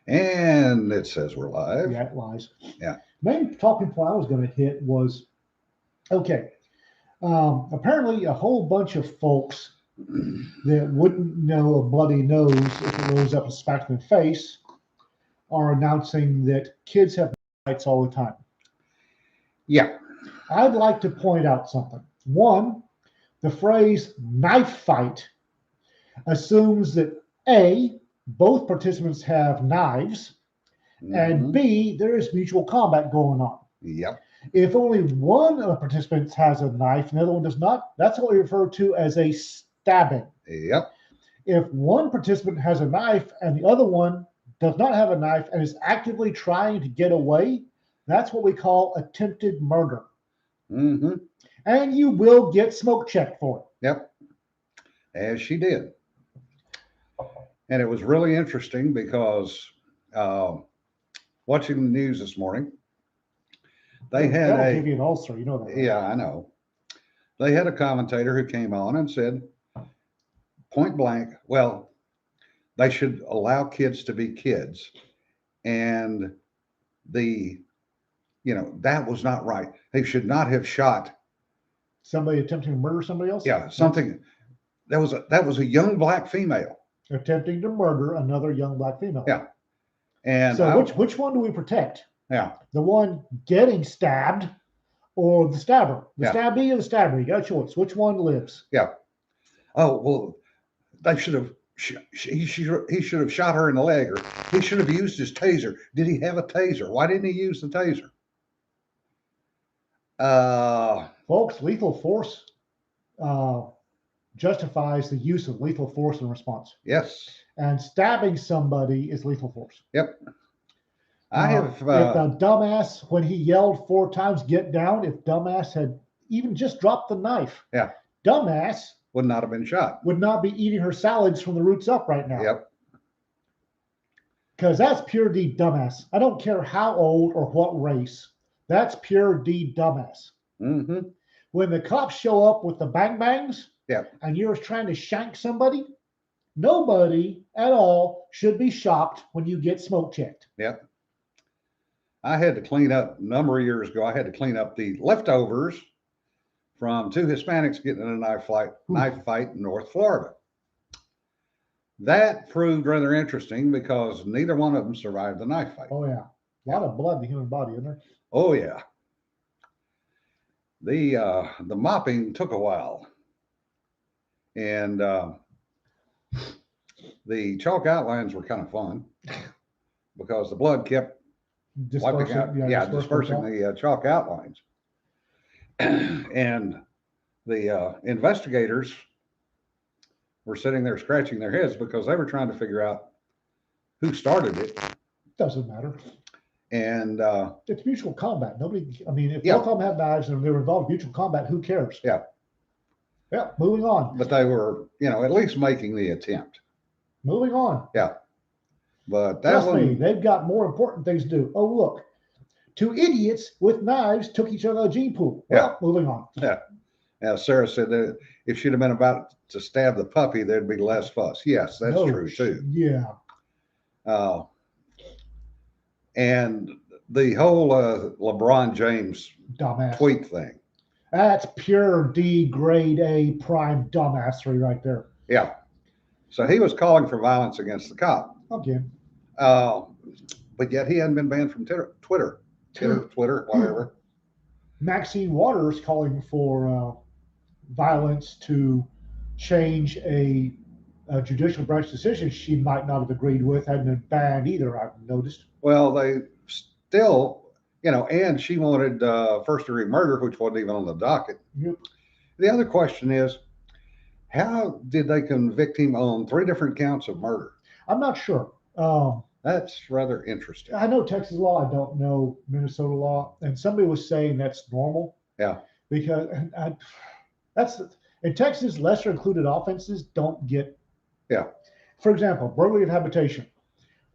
And it says we're live. Yeah, it lies. Yeah. Main talking point I was going to hit was okay. Apparently, a whole bunch of folks that wouldn't know a bloody nose if it rose up and smacked them in the face are announcing that kids have fights all the time. Yeah. I'd like to point out something. One, the phrase knife fight assumes that A, both participants have knives, and Mhm. B, there is mutual combat going on. Yep. If only one of the participants has a knife and the other one does not, that's what we refer to as a stabbing. Yep. If one participant has a knife and the other one does not have a knife and is actively trying to get away, that's what we call attempted murder. Hmm. And you will get smoke checked for it. Yep. As she did. And it was really interesting because uh, watching the news this morning, they had That'll give a, you an ulcer, you know that, right? yeah, I know. They had a commentator who came on and said, point blank, well, they should allow kids to be kids. And the, that was not right. They should not have shot. Somebody attempting to murder somebody else? Yeah, something. That was a young black female. Attempting to murder another young black female. Yeah. And so which one do we protect? Yeah. The one getting stabbed or the stabber? The Yeah. stabbee or the stabber? You got a choice. Which one lives? Yeah. Oh, well, they should have. He should have shot her in the leg, or he should have used his taser. Did he have a taser? Why didn't he use the taser? Folks, lethal force justifies the use of lethal force in response. Yes. And stabbing somebody is lethal force. Yep. I have. If the dumbass, when he yelled 4 times, "Get down!" If dumbass had even just dropped the knife, Yeah. dumbass would not have been shot. Would not be eating her salads from the roots up right now. Yep. Because that's pure D dumbass. I don't care how old or what race. That's pure D dumbass. Mm-hmm. When the cops show up with the bang bangs, Yep. and you're trying to shank somebody, nobody at all should be shocked when you get smoke checked. Yep. I had to clean up a number of years ago. I had to clean up the leftovers from 2 Hispanics getting in a knife fight in North Florida. That proved rather interesting because neither one of them survived the knife fight. Oh yeah, a lot of blood in the human body, isn't there? Oh yeah. The mopping took a while, and the chalk outlines were kind of fun because the blood kept wiping out, dispersing the chalk outlines. And the investigators were sitting there scratching their heads because they were trying to figure out who started it. Doesn't matter. And it's mutual combat. Nobody, I mean, if both of them have knives and they were involved in mutual combat, who cares? Yeah. Yeah, moving on. But they were, at least making the attempt. Moving on. Yeah. But that Trust me, they've got more important things to do. Oh, look. 2 idiots with knives took each other out of a gene pool. Well, moving on. Yeah. Now, Sarah said that if she'd have been about to stab the puppy, there'd be less fuss. Yes, that's true too. Yeah. And the whole LeBron James dumbass tweet thing. That's pure D grade A prime dumbassery right there. Yeah. So he was calling for violence against the cop. Again. But yet he hadn't been banned from Twitter, whatever. Maxine Waters calling for violence to change a judicial branch decision she might not have agreed with, hadn't been banned either, I've noticed. Well, they still, and she wanted first degree murder, which wasn't even on the docket. Yep. The other question is, how did they convict him on 3 different counts of murder? I'm not sure. That's rather interesting. I know Texas law. I don't know Minnesota law. And somebody was saying that's normal. Yeah. Because that's in Texas, lesser included offenses don't get. Yeah. For example, burglary of habitation,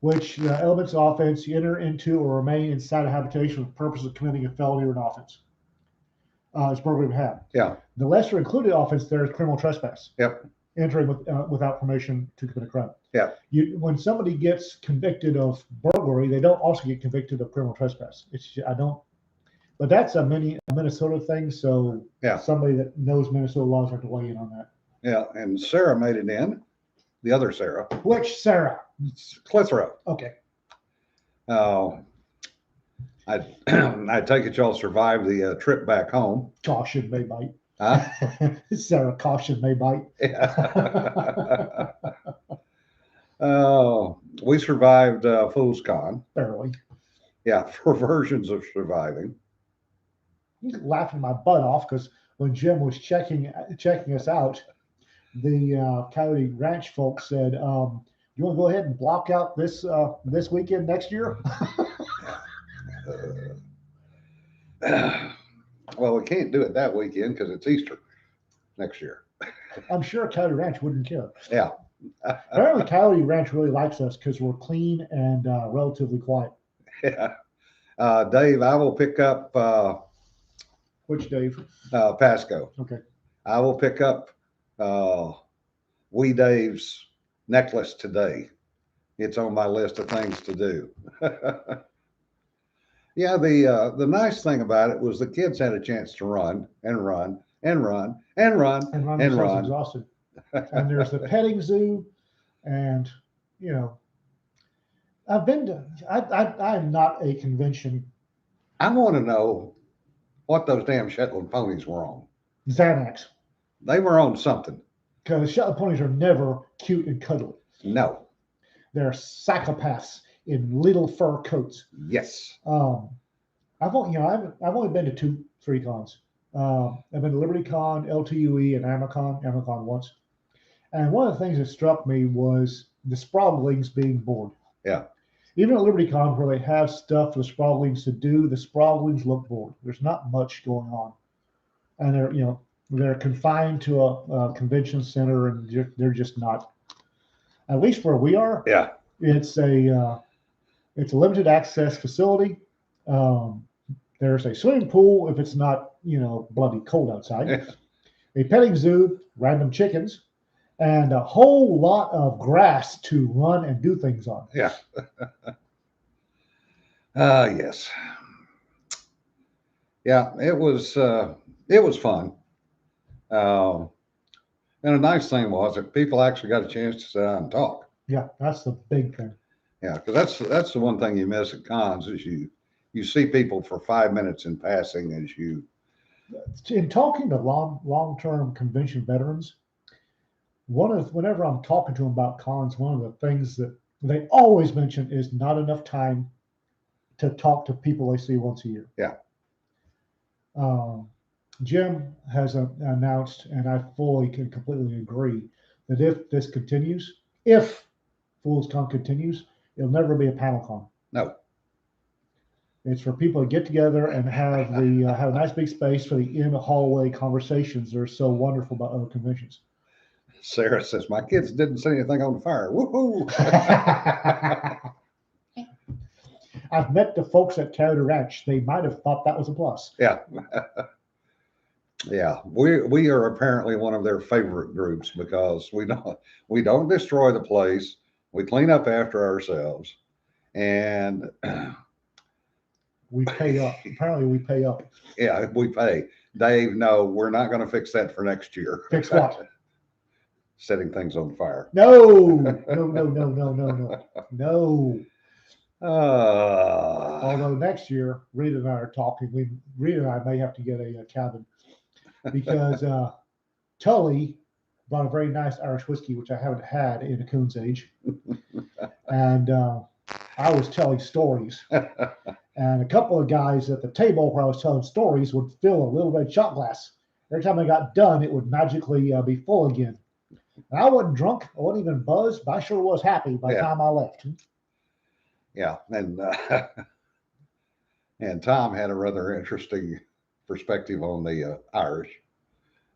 which elements of offense you enter into or remain inside a habitation for the purpose of committing a felony or an offense. It's burglary of hab. Yeah. The lesser included offense there is criminal trespass. Yep. entering without permission to commit a crime. Yeah. When somebody gets convicted of burglary, they don't also get convicted of criminal trespass. I don't. But that's a Minnesota thing. So Yeah. somebody that knows Minnesota laws have to weigh in on that. Yeah, and Sarah made it in. The other Sarah. Which Sarah? Clitheroe. Okay. Oh, I I take it y'all survived the trip back home. Caution may bite. Huh? Sarah, caution may bite. Oh, we survived Fool's Con. Barely. Yeah, for versions of surviving. He's laughing my butt off because when Jim was checking us out, the Coyote Ranch folks said, "You want to go ahead and block out this weekend next year?" Well, we can't do it that weekend because it's Easter next year. I'm sure Coyote Ranch wouldn't care. Yeah. Apparently, Coyote Ranch really likes us because we're clean and relatively quiet. Yeah. Dave, I will pick up Which Dave? Pasco. Okay. I will pick up Wee Dave's necklace today. It's on my list of things to do. Yeah, the nice thing about it was the kids had a chance to run and run and run and run And run and themselves run. exhausted. And there's the petting zoo, and I've been to. I'm not a convention. I want to know what those damn Shetland ponies were on. Xanax. They were on something. Because Shetland ponies are never cute and cuddly. No. They're psychopaths in little fur coats. Yes. I've only been to 3 cons. I've been to Liberty Con, LTUE, and Amicon once. And one of the things that struck me was the Sproglings being bored. Yeah. Even at Liberty Con, where they have stuff for the Sproglings to do, the Sproglings look bored. There's not much going on, and they're confined to a convention center, and they're just not. At least where we are, Yeah. it's a limited access facility. There's a swimming pool if it's not bloody cold outside. A petting zoo, random chickens, and a whole lot of grass to run and do things on. Yeah. Yes. Yeah, it was fun. And a nice thing was that people actually got a chance to sit down and talk. Yeah, that's the big thing. Yeah, because that's the one thing you miss at cons is you see people for 5 minutes in passing as you. In talking to long-term convention veterans, whenever I'm talking to them about cons, one of the things that they always mention is not enough time to talk to people they see once a year. Yeah. Jim has announced, and I fully can completely agree, that if this continues, if Fool's Con continues, it'll never be a panel con. No. It's for people to get together and have have a nice big space for the in hallway conversations that are so wonderful about other conventions. Sarah says, my kids didn't set anything on fire. Woohoo! I've met the folks at Coyote Ranch. They might have thought that was a plus. Yeah. Yeah. We are apparently one of their favorite groups because we don't destroy the place. We clean up after ourselves. And we pay up. Apparently we pay up. Yeah, we pay. Dave, no, we're not going to fix that for next year. Fix what? Setting things on fire. No. Although next year, Rita and I are talking. Rita and I may have to get a cabin because Tully brought a very nice Irish whiskey, which I haven't had in a coon's age. And I was telling stories. And a couple of guys at the table where I was telling stories would fill a little red shot glass. Every time I got done, it would magically be full again. And I wasn't drunk. I wasn't even buzzed, but I sure was happy by the time I left. Yeah. And Tom had a rather interesting perspective on the Irish.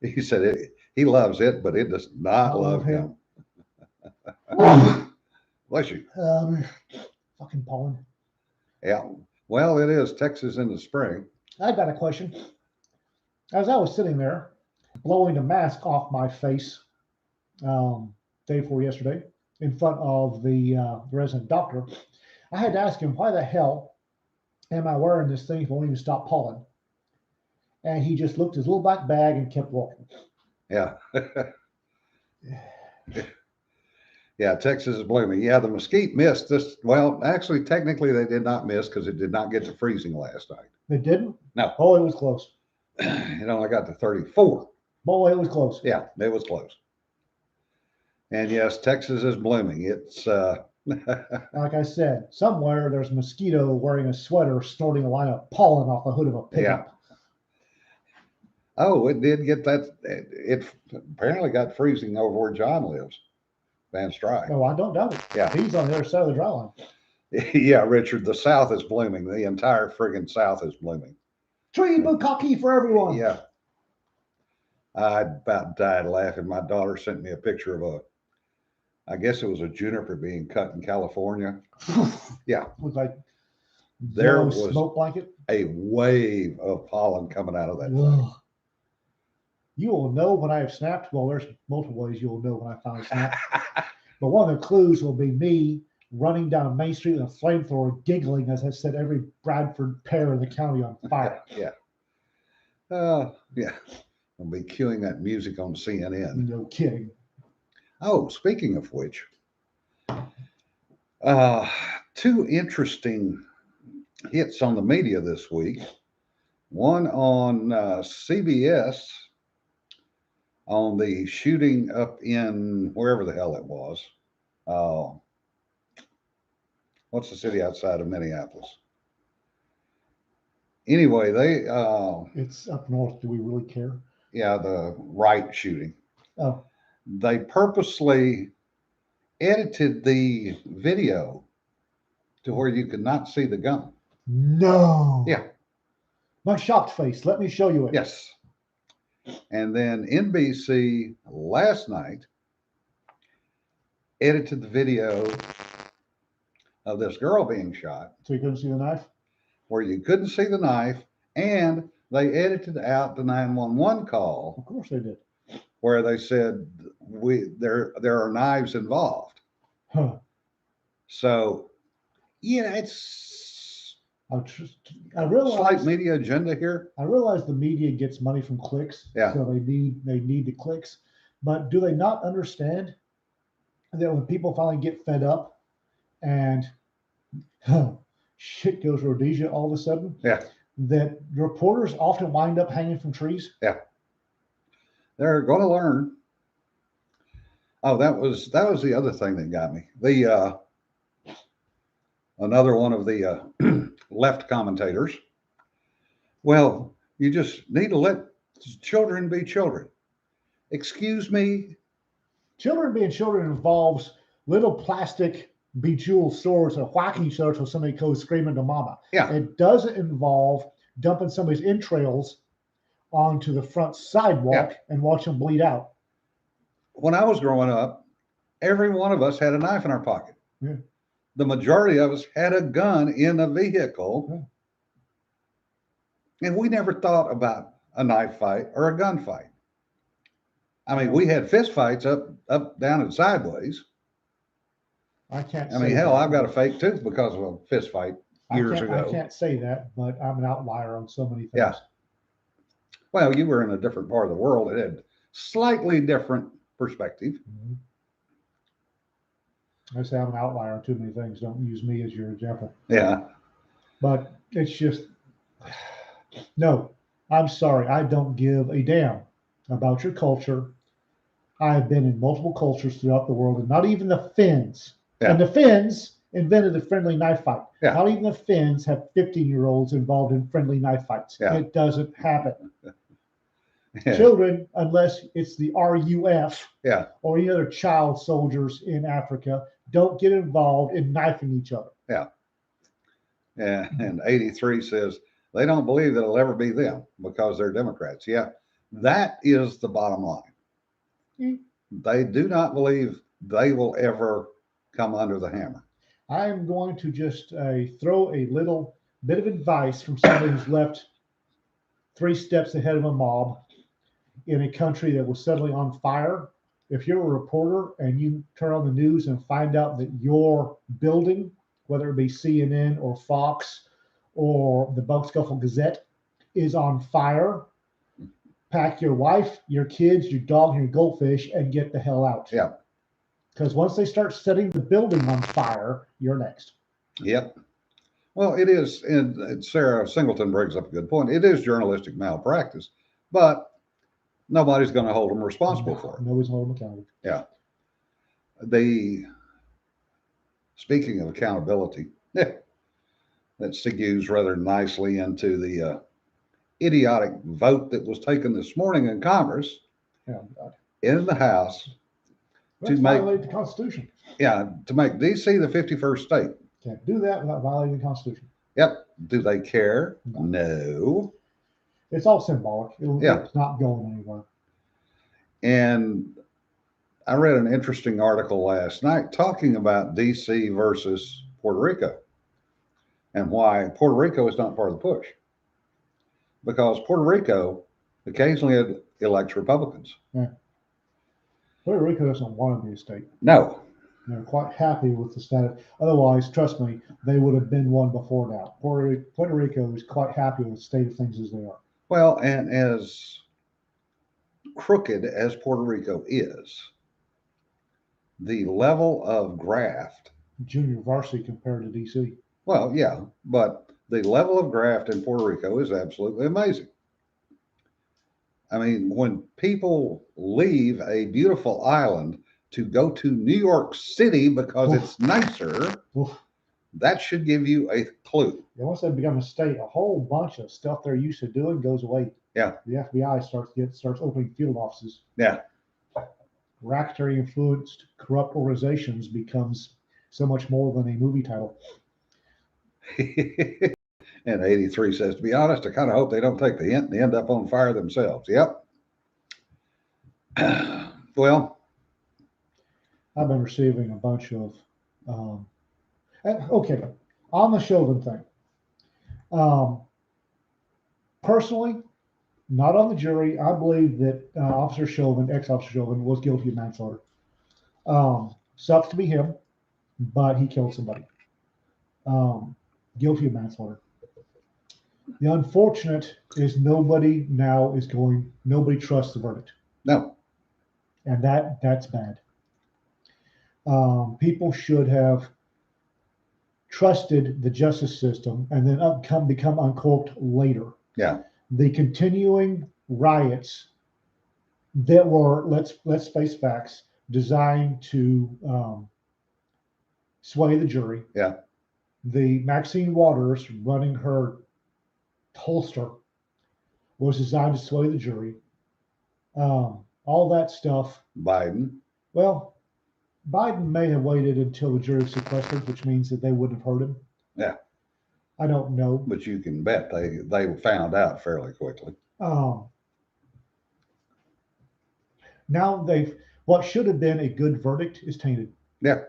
He said he loves it, but it does not love him. Bless you. Fucking pollen. Yeah. Well, it is Texas in the spring. I've got a question. As I was sitting there, blowing the mask off my face day before yesterday in front of the resident doctor. I had to ask him, why the hell am I wearing this thing if it won't even stop pollen? And he just looked at his little black bag and kept walking. Yeah. Yeah, Texas is blooming. Yeah, the mesquite missed this. Well, actually, technically, they did not miss because it did not get to freezing last night. They didn't? No. Oh, it was close. It only got to 34. Boy, it was close. Yeah, it was close. And yes, Texas is blooming. It's Like I said, somewhere there's a mosquito wearing a sweater snorting a line of pollen off the hood of a pickup. oh, it did get that. It apparently got freezing over where John lives, Van Stryke. No, I don't doubt it. Yeah. He's on the other side of the dry line. Yeah, Richard, the South is blooming. The entire friggin' South is blooming. Tree bukkake for everyone. Yeah. I about died laughing. My daughter sent me a picture of I guess it was a juniper being cut in California. Yeah. Looked like There yellow was smoke blanket. a wave of pollen coming out of that thing. Ugh. You will know when I have snapped. Well, there's multiple ways you will know when I finally snap. But one of the clues will be me running down Main Street with a flamethrower, giggling as I set every Bradford pear in the county on fire. Yeah. Yeah. I'll be cueing that music on CNN. No kidding. Oh, speaking of which, two interesting hits on the media this week. One on CBS on the shooting up in wherever the hell it was. What's the city outside of Minneapolis? Anyway, It's up north. Do we really care? yeah, the Wright shooting. Oh, They purposely edited the video to where you could not see the gun. no. Yeah. My shocked face. Let me show you it. Yes. And then NBC last night edited the video of this girl being shot So you couldn't see the knife? where you couldn't see the knife, and they edited out the 911 call Of course they did. where they said there are knives involved. Huh. So yeah, it's I slight realize media agenda here. I realize the media gets money from clicks, Yeah. so they need the clicks. But do they not understand that when people finally get fed up and shit goes Rhodesia all of a sudden, Yeah. that reporters often wind up hanging from trees? They're going to learn. Oh, that was the other thing that got me. The another one of the left commentators. Well, you just need to let children be children. Excuse me. Children being children involves little plastic bejeweled swords and whacking each other till somebody goes screaming to mama. Yeah. It doesn't involve dumping somebody's entrails onto the front sidewalk and watch them bleed out. When I was growing up, every one of us had a knife in our pocket. Yeah. The majority of us had a gun in a vehicle. And we never thought about a knife fight or a gunfight. I mean, we had fist fights up, down, and sideways. I can't. I mean, say hell, that. I've got a fake tooth because of a fist fight years ago. I can't say that, but I'm an outlier on so many things. Yeah. Well, you were in a different part of the world. It had slightly different perspective. Mhm. I say I'm an outlier on too many things. Don't use me as your example. Yeah. But it's just, no, I'm sorry. I don't give a damn about your culture. I have been in multiple cultures throughout the world, and not even the Finns. Yeah. And the Finns invented the friendly knife fight. Yeah. Not even the Finns have 15-year-olds involved in friendly knife fights. Yeah. It doesn't happen. Yeah. Children, unless it's the RUF Yeah. or any other child soldiers in Africa, don't get involved in knifing each other. Yeah. And 83 says they don't believe that it'll ever be them because they're Democrats. Yeah. That is the bottom line. Mm. They do not believe they will ever come under the hammer. I'm going to just throw a little bit of advice from somebody who's left 3 steps ahead of a mob in a country that was suddenly on fire if you're a reporter and you turn on the news and find out that your building, whether it be CNN or Fox or the Buck Scuffle Gazette, is on fire, pack your wife, your kids, your dog, and your goldfish, and get the hell out. Yeah. Because once they start setting the building on fire, you're next. Yep. Well, it is, and Sarah Singleton brings up a good point. It is journalistic malpractice, but nobody's going to hold them responsible for it. Nobody's holding them accountable. Yeah. Speaking of accountability, that segues rather nicely into the idiotic vote that was taken this morning in Congress, in the House, to violate the Constitution. Yeah, to make DC the 51st state. Can't do that without violating the Constitution. Yep. Do they care? No. It's all symbolic. It's not going anywhere. And I read an interesting article last night talking about DC versus Puerto Rico and why Puerto Rico is not part of the push. Because Puerto Rico occasionally elects Republicans. Yeah. Puerto Rico doesn't want to be a state. No. They're quite happy with the status. Otherwise, trust me, they would have been one before now. Puerto Rico is quite happy with the state of things as they are. Well, and as crooked as Puerto Rico is, the level of graft. Junior varsity compared to DC. Well, yeah, but the level of graft in Puerto Rico is absolutely amazing. I mean, when people leave a beautiful island to go to New York City because it's nicer, that should give you a clue. Yeah, once they become a state, a whole bunch of stuff they're used to doing goes away. Yeah. The FBI starts opening field offices. Yeah. Racketeering influenced corrupt organizations becomes so much more than a movie title. And 83 says, to be honest, I kind of hope they don't take the hint and they end up on fire themselves. Yep. Well, I've been receiving a bunch of, okay, on the Chauvin thing. Personally, not on the jury, I believe that Officer Chauvin, ex-Officer Chauvin, was guilty of manslaughter. Sucks to be him, but he killed somebody. Guilty of manslaughter. The unfortunate is nobody trusts the verdict. No. And that's bad. People should have trusted the justice system and then become uncorked later. Yeah. The continuing riots that were, let's face facts, designed to sway the jury. Yeah. The Maxine Waters running her holster was designed to sway the jury. All that stuff. Biden. Well, Biden may have waited until the jury was sequestered, which means that they wouldn't have heard him. Yeah. I don't know. But you can bet they found out fairly quickly. Now what should have been a good verdict is tainted. Yeah.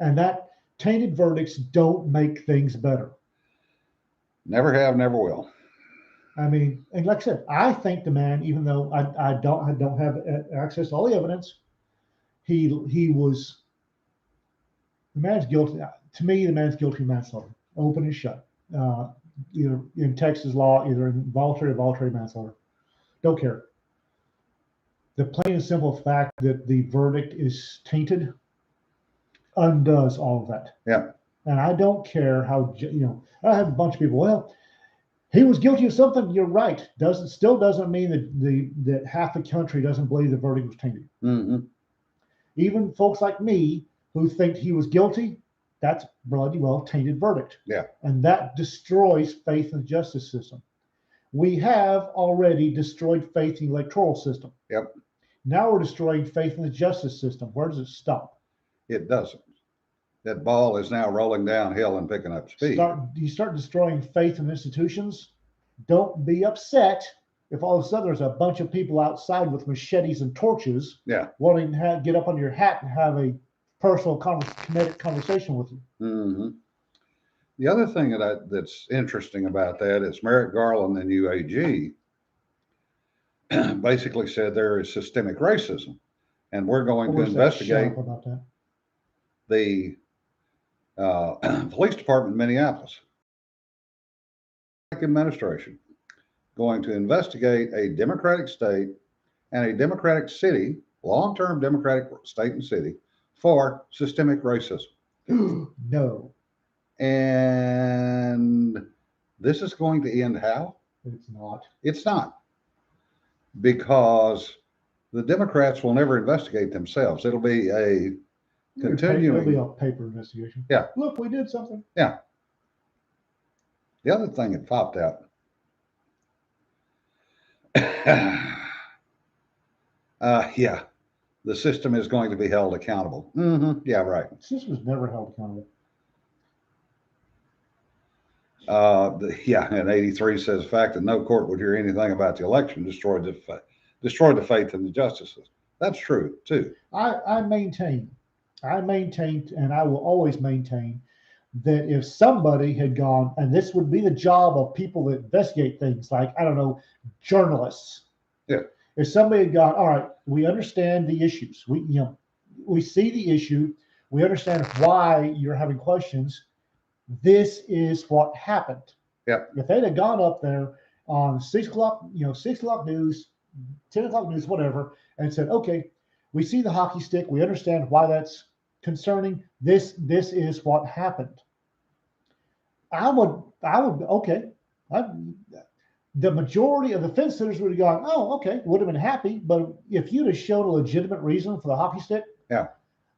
And that tainted verdicts don't make things better. Never have, never will. I mean, and like I said, I think the man, even though I don't have access to all the evidence, the man's guilty. To me, the man's guilty of manslaughter, open and shut. Either in Texas law, either involuntary or voluntary manslaughter. Don't care. The plain and simple fact that the verdict is tainted undoes all of that. Yeah. And I don't care how, I have a bunch of people, well, he was guilty of something. You're right. Still doesn't mean that half the country doesn't believe the verdict was tainted. Mm-hmm. Even folks like me who think he was guilty, that's bloody well tainted verdict. Yeah. And that destroys faith in the justice system. We have already destroyed faith in the electoral system. Yep. Now we're destroying faith in the justice system. Where does it stop? It doesn't. That ball is now rolling downhill and picking up speed. You start destroying faith in institutions. Don't be upset if all of a sudden there's a bunch of people outside with machetes and torches, wanting to get up on your hat and have a personal kinetic conversation with you. Mm-hmm. The other thing that's interesting about that is Merrick Garland and UAG basically said there is systemic racism. and we're going to Where's that investigate sheriff about that? the police department in Minneapolis. Administration going to investigate a Democratic state and a Democratic city, long-term Democratic state and city, for systemic racism. No, And this is going to end how? it's not. It's not. Because the Democrats will never investigate themselves. It'll be a continuing. It'll be a paper investigation. Yeah. Look, we did something. The other thing that popped out. Yeah, the system is going to be held accountable. Yeah, right. The system was never held accountable. Yeah, and 83 says the fact that no court would hear anything about the election destroyed the faith in the justice system. That's true too. I maintain, and I will always maintain that if somebody had gone, and this would be the job of people that investigate things, like, I don't know, journalists. Yeah. If somebody had gone, all right, we understand the issues. We see the issue. We understand why you're having questions. This is what happened. Yeah. If they'd have gone up there on 6 o'clock, 6 o'clock news, 10 o'clock news, whatever, and said, okay, we see the hockey stick. We understand why that's concerning. This is what happened. Okay. The majority of the fence sitters would have gone, oh, okay, would have been happy. But if you'd have shown a legitimate reason for the hockey stick, yeah,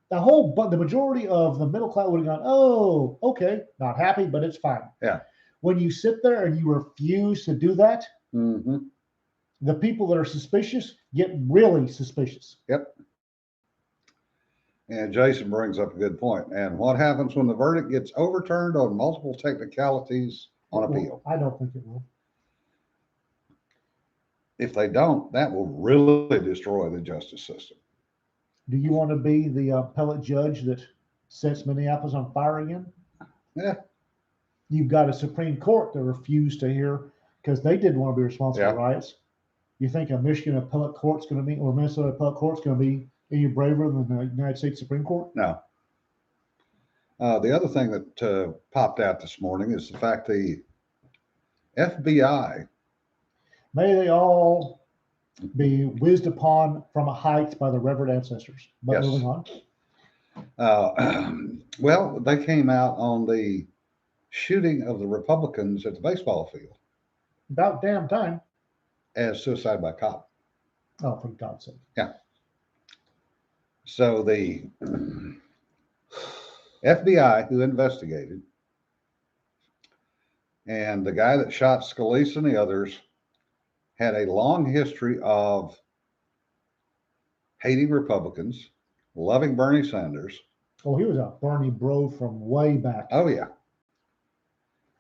the majority of the middle class would have gone, oh, okay, not happy, but it's fine. Yeah. When you sit there and you refuse to do that, the people that are suspicious get really suspicious. Yep. And Jason brings up a good point. And what happens when the verdict gets overturned on multiple technicalities on appeal? I don't think it will. If they don't, that will really destroy the justice system. Do you want to be the appellate judge that sets Minneapolis on fire again? Yeah. You've got a Supreme Court that refused to hear because they didn't want to be responsible for riots. You think a Michigan appellate court's going to be, or Minnesota appellate court's going to be any braver than the United States Supreme Court? No. The other thing that popped out this morning is the fact the FBI. May they all be whizzed upon from a height by the reverend ancestors. But Yes. moving on. Well, they came out on the shooting of the Republicans at the baseball field About damn time. as suicide by cop. Oh, for God's sake. Yeah. So the FBI, who investigated, and the guy that shot Scalise and the others had a long history of hating Republicans, loving Bernie Sanders. Oh, he was a Bernie bro from way back. Oh, yeah.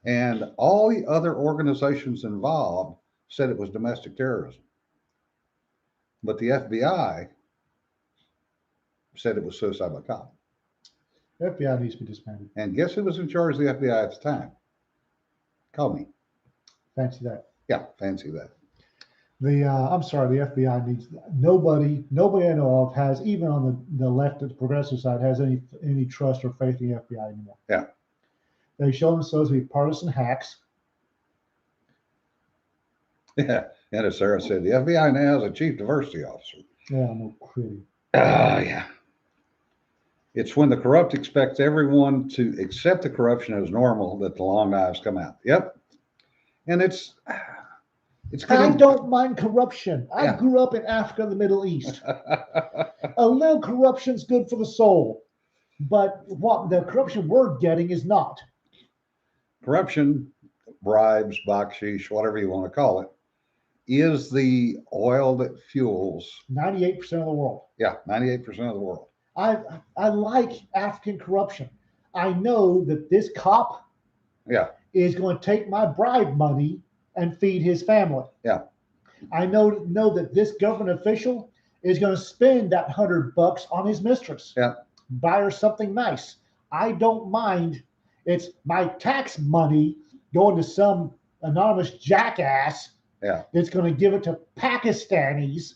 And all the other organizations involved said it was domestic terrorism. But the FBI said it was suicide by cop. FBI needs to be disbanded. And guess who was in charge of the FBI at the time? Comey. Fancy that. Yeah, fancy that. I'm sorry, the FBI needs nobody I know of has, even on the left of the progressive side, has any trust or faith in the FBI anymore. Yeah. They show themselves to be partisan hacks. Yeah. And as Sarah said, the FBI now has a chief diversity officer. Yeah, no kidding. Yeah. It's when the corrupt expects everyone to accept the corruption as normal that the long knives come out. Yep. And it's I don't mind corruption. I Yeah. grew up in Africa and the Middle East. A little corruption's good for the soul. But what the corruption we're getting is not. Corruption, bribes, bakshish, whatever you want to call it, is the oil that fuels 98% of the world. 98% of the world. I like African corruption. I know that this cop Yeah. is going to take my bribe money and feed his family. Yeah. I know that this government official is going to spend that $100 on his mistress. Yeah. Buy her something nice. I don't mind. It's my tax money going to some anonymous jackass. Yeah. That's going to give it to Pakistanis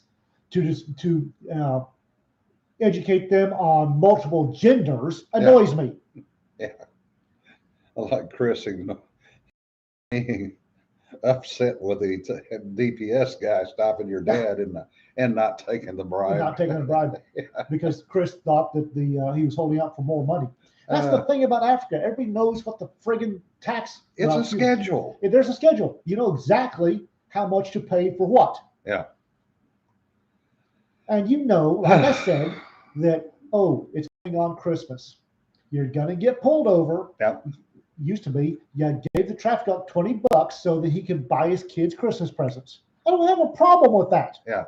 to educate them on multiple genders annoys me. Yeah. I like Chris being upset with the DPS guy stopping your dad and not taking the And bribe. not taking a bribe because Chris thought that he was holding out for more money. That's the thing about Africa. Everybody knows what the friggin' tax. It's a schedule. There's a schedule. You know exactly how much to pay for what. Yeah. And you know, like I said, that it's going on Christmas. You're gonna get pulled over. Yeah. Used to be, you gave the traffic cop $20 so that he could buy his kids Christmas presents. I don't have a problem with that. Yeah.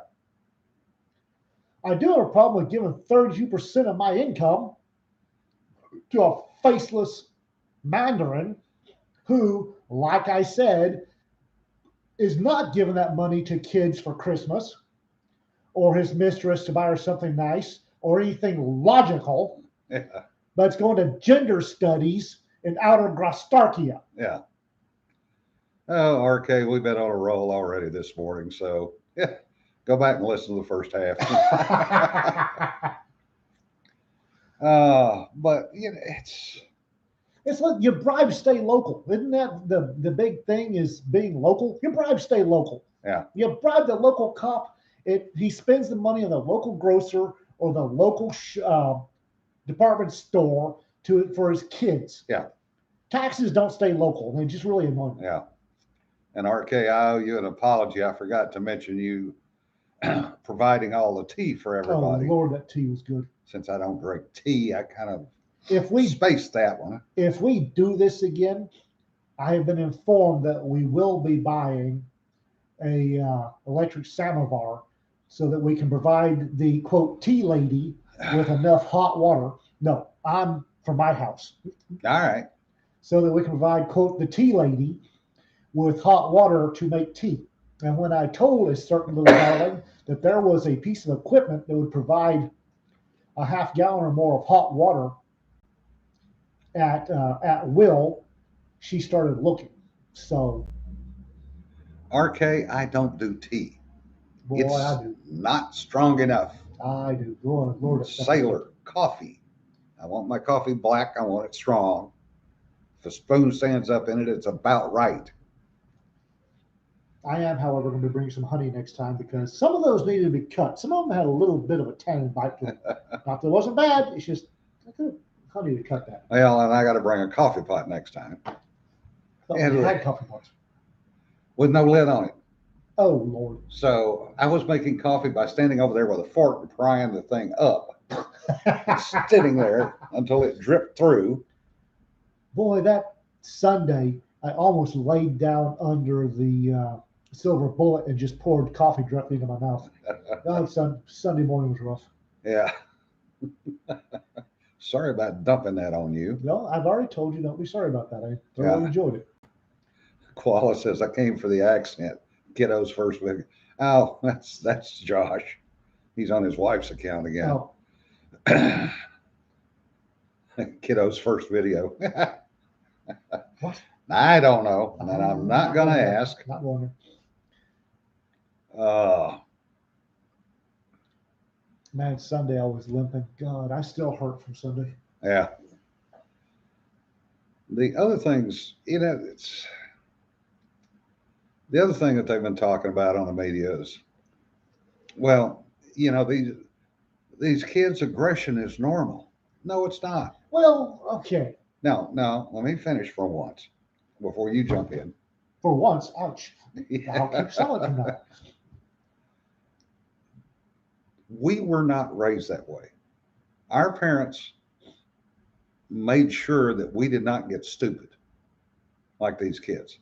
I do have a problem with giving 32% of my income to a faceless Mandarin who, like I said, is not giving that money to kids for Christmas or his mistress to buy her something nice or anything logical, Yeah. but it's going to gender studies in outer Grostarkia. Yeah. Oh, RK, we've been on a roll already this morning, so yeah, go back and listen to the first half. But you know, It's like your bribe stay local. Isn't that the big thing is being local? Your bribe stay local. Yeah. You bribe the local cop. He spends the money on the local grocer or the local department store for his kids. Yeah. Taxes don't stay local. They just really annoy me. Yeah. And RK, I owe you an apology. I forgot to mention you providing all the tea for everybody. Oh Lord, that tea was good. Since I don't drink tea, I kind of If we spaced that one. If we do this again, I have been informed that we will be buying a electric samovar so that we can provide the quote tea lady with enough hot water. No, I'm for my house. All right. So that we can provide quote the tea lady with hot water to make tea. And when I told a certain little darling that there was a piece of equipment that would provide a half gallon or more of hot water at will, she started looking. So, RK, I don't do tea. boy, It's I do. not strong enough. I do. Lord, Sailor coffee. I want my coffee black. I want it strong. If a spoon stands up in it, it's about right. I am, however, going to bring some honey next time because some of those needed to be cut. Some of them had a little bit of a tannin bite to them. Not that it wasn't bad. It's just honey to cut that. Well, and I got to bring a coffee pot next time. And we had coffee pots with no lid on it. Oh Lord! So I was making coffee by standing over there with a fork and prying the thing up, sitting there until it dripped through. Boy, that Sunday I almost laid down under the silver bullet and just poured coffee directly into my mouth. Sunday morning was rough. Yeah. Sorry about dumping that on you. No, I've already told you. Don't be sorry about that. I thoroughly enjoyed it. Koala says I came for the accent. Kiddo's first video. Oh, that's Josh. He's on his wife's account again. Oh. Kiddo's first video. What? I don't know, and I'm not gonna ask. Not wondering. Man, Sunday I was limping. God, I still hurt from Sunday. Yeah. The other things, it's the other thing that they've been talking about on the media is, well, these kids' aggression is normal. No, it's not. Well, okay. No, let me finish for once before you jump in. For once, ouch. I'll keep solid from now. We were not raised that way. Our parents made sure that we did not get stupid like these kids.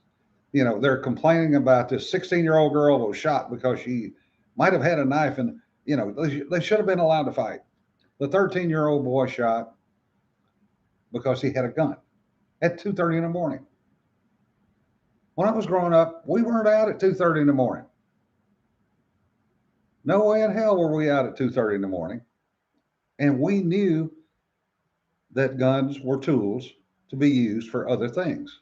They're complaining about this 16-year-old girl that was shot because she might have had a knife, and they should have been allowed to fight. The 13-year-old boy shot because he had a gun at 2:30 in the morning. When I was growing up, we weren't out at 2:30 in the morning. No way in hell were we out at 2:30 in the morning. And we knew that guns were tools to be used for other things.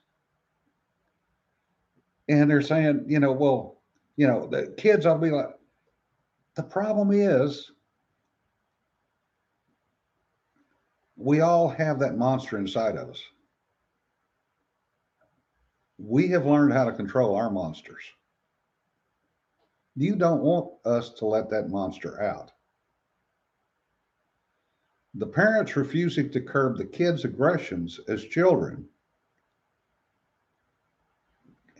And they're saying, the kids ought to be like, the problem is we all have that monster inside of us. We have learned how to control our monsters. You don't want us to let that monster out. The parents refusing to curb the kids' aggressions as children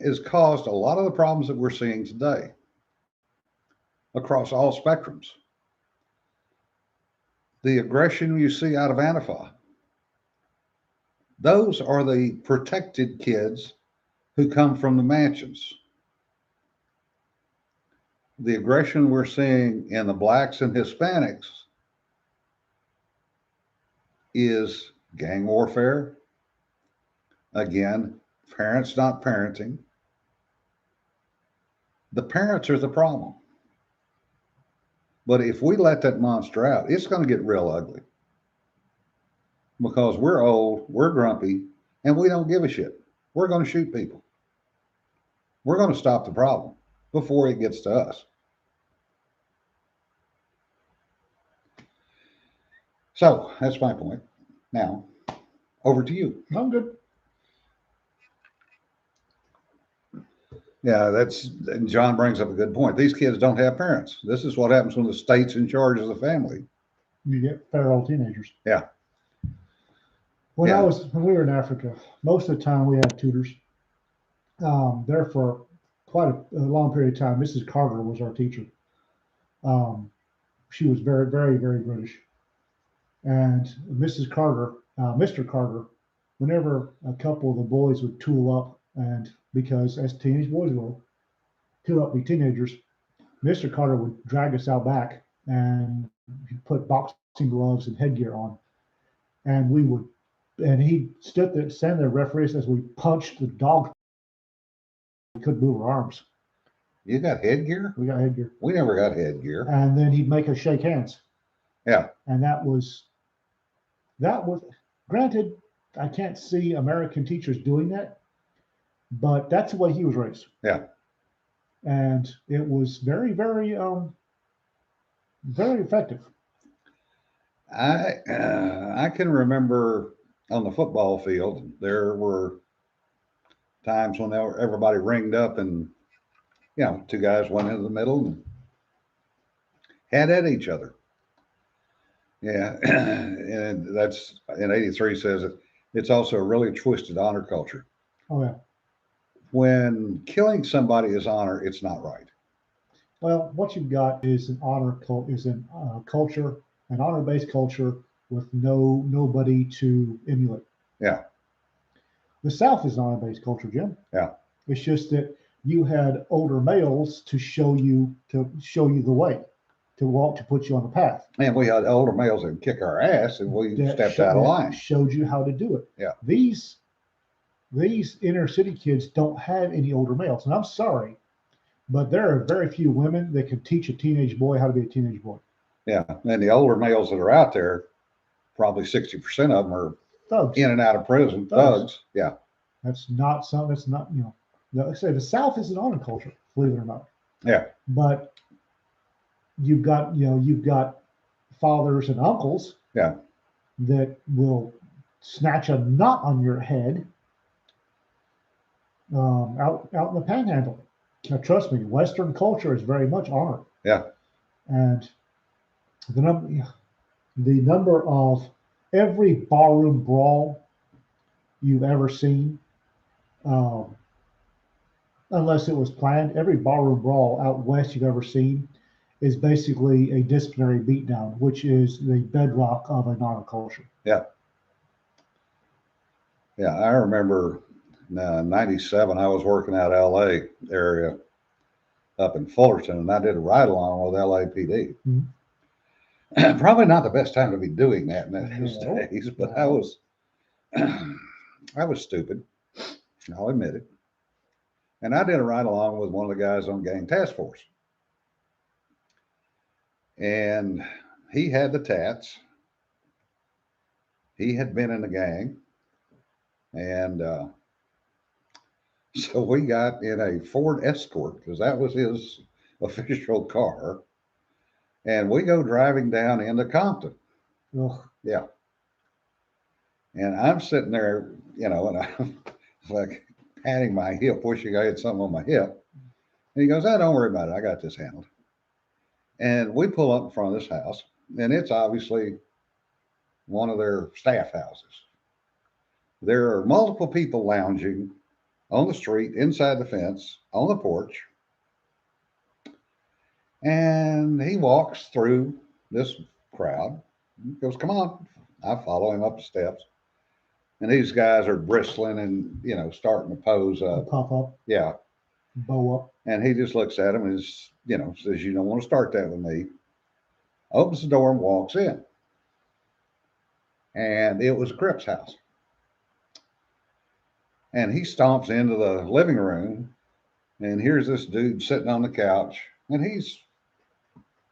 has caused a lot of the problems that we're seeing today across all spectrums. The aggression you see out of Antifa, those are the protected kids who come from the mansions. The aggression we're seeing in the blacks and Hispanics is gang warfare. Again, parents not parenting. The parents are the problem. But if we let that monster out, it's going to get real ugly. Because we're old, we're grumpy, and we don't give a shit. We're going to shoot people. We're going to stop the problem before it gets to us. So that's my point. Now, over to you. I'm good. Yeah, John brings up a good point. These kids don't have parents. This is what happens when the state's in charge of the family. You get feral teenagers. Yeah. When Yeah. when we were in Africa, most of the time we had tutors. There for quite a long period of time. Mrs. Carter was our teacher. She was very, very, very British. And Mrs. Carter, Mr. Carter, whenever a couple of the boys would tool up, and because as teenage boys will, tool up, be teenagers, Mr. Carter would drag us out back and put boxing gloves and headgear on, and he'd stand there, referees, as we punched the dog. We couldn't move our arms. You got headgear? We got headgear. We never got headgear. And then he'd make us shake hands. Yeah. And that was, granted, I can't see American teachers doing that, but that's the way he was raised. Yeah. And it was very, very, very effective. I can remember on the football field, there were times when everybody ringed up and, two guys went into the middle and had at each other. Yeah. And that's in 83 says it's also a really twisted honor culture. Oh, yeah. When killing somebody is honor, it's not right. Well, what you've got is an culture, an honor-based culture with nobody to emulate. Yeah. The South is an honor-based culture, Jim. Yeah. It's just that you had older males to show you the way, to put you on the path. And we had older males that would kick our ass, and we stepped out of line. Showed you how to do it. Yeah. These inner city kids don't have any older males, and I'm sorry, but there are very few women that can teach a teenage boy how to be a teenage boy. Yeah, and the older males that are out there, probably 60% of them are thugs, in and out of prison. Thugs. Yeah. That's not something. That's not, like I say, the South is an honor culture, believe it or not. Yeah. But you've got fathers and uncles. Yeah. That will snatch a knot on your head out in the panhandle. Now, trust me, Western culture is very much honor. Yeah. And the number of every barroom brawl you've ever seen, unless it was planned, every barroom brawl out west you've ever seen is basically a disciplinary beatdown, which is the bedrock of an honor culture. Yeah. Yeah, I remember 97, I was working out LA area up in Fullerton, and I did a ride along with LAPD. Mm-hmm. Probably not the best time to be doing that in those days, but I was stupid. I'll admit it. And I did a ride along with one of the guys on gang task force. And he had the tats. He had been in the gang. And so we got in a Ford Escort, because that was his official car. And we go driving down into Compton. Ugh. Yeah. And I'm sitting there, and I'm like patting my hip, wishing I had something on my hip. And he goes, "Oh, don't worry about it. I got this handled." And we pull up in front of this house, and it's obviously one of their staff houses. There are multiple people lounging on the street, inside the fence, on the porch. And he walks through this crowd. He goes, "Come on." I follow him up the steps. And these guys are bristling and, starting to pose up. Pop up, Yeah. bow up. And he just looks at him and, says, "You don't want to start that with me." Opens the door and walks in. And it was a Crip's house. And he stomps into the living room. And here's this dude sitting on the couch. And he's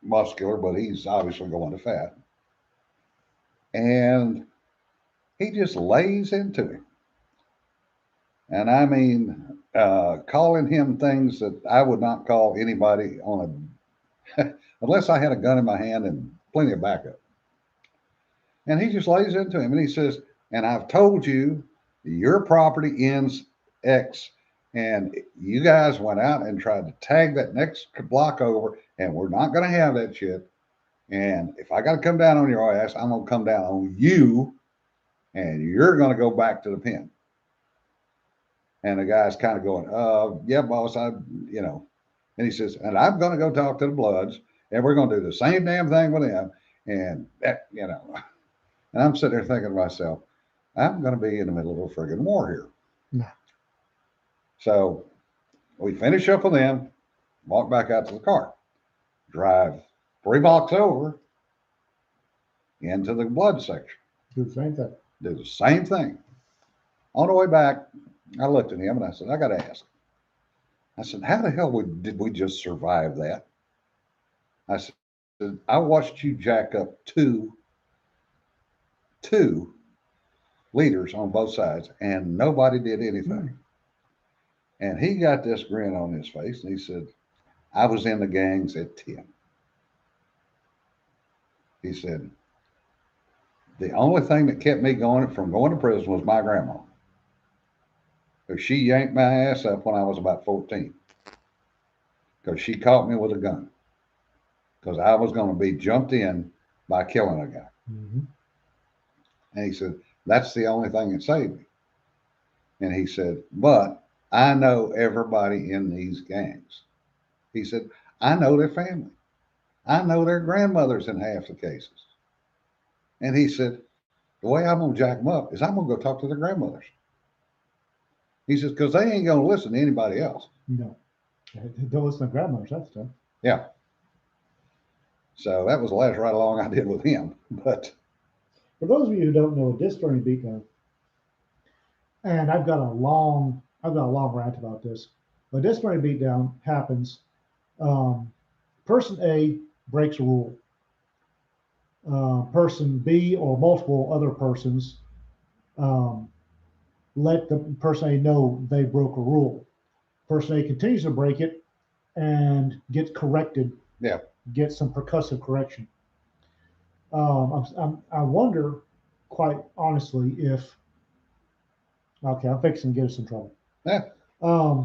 muscular, but he's obviously going to fat. And he just lays into him. And I mean, calling him things that I would not call anybody on a, unless I had a gun in my hand and plenty of backup. And he just lays into him and he says, "And I've told you your property ends X. And you guys went out and tried to tag that next block over, and we're not going to have that shit. And if I got to come down on your ass, I'm going to come down on you, and you're going to go back to the pen." And the guy's kind of going, "Yeah, boss, And he says, "And I'm going to go talk to the Bloods, and we're going to do the same damn thing with them." And and I'm sitting there thinking to myself, I'm going to be in the middle of a friggin' war here. Nah. So we finish up with them, walk back out to the car, drive 3 blocks over into the Blood section. Do the same thing. Do the same thing. On the way back, I looked at him and I said, "I got to ask." I said, "How the hell did we just survive that?" I said, "I watched you jack up two leaders on both sides, and nobody did anything." And he got this grin on his face, and he said, "I was in the gangs at 10. He said, "The only thing that kept me going from going to prison was my grandma. Because she yanked my ass up when I was about 14. Because she caught me with a gun. Because I was going to be jumped in by killing a guy." Mm-hmm. And he said, "That's the only thing that saved me." And he said, "But I know everybody in these gangs." He said, "I know their family. I know their grandmothers in half the cases." And he said, "The way I'm going to jack them up is I'm going to go talk to their grandmothers." He says, "Because they ain't going to listen to anybody else." No. Don't listen to grandmothers, that's done. Yeah. So that was the last ride along I did with him. But for those of you who don't know, a disc jockey beatdown, and I've got a long rant about this. A disc jockey beatdown happens. Person A breaks a rule. Person B or multiple other persons let the person A know they broke a rule. Person A continues to break it and gets corrected. Yeah. Gets some percussive correction. I wonder, quite honestly, if I'm fixing to get us in trouble. Yeah.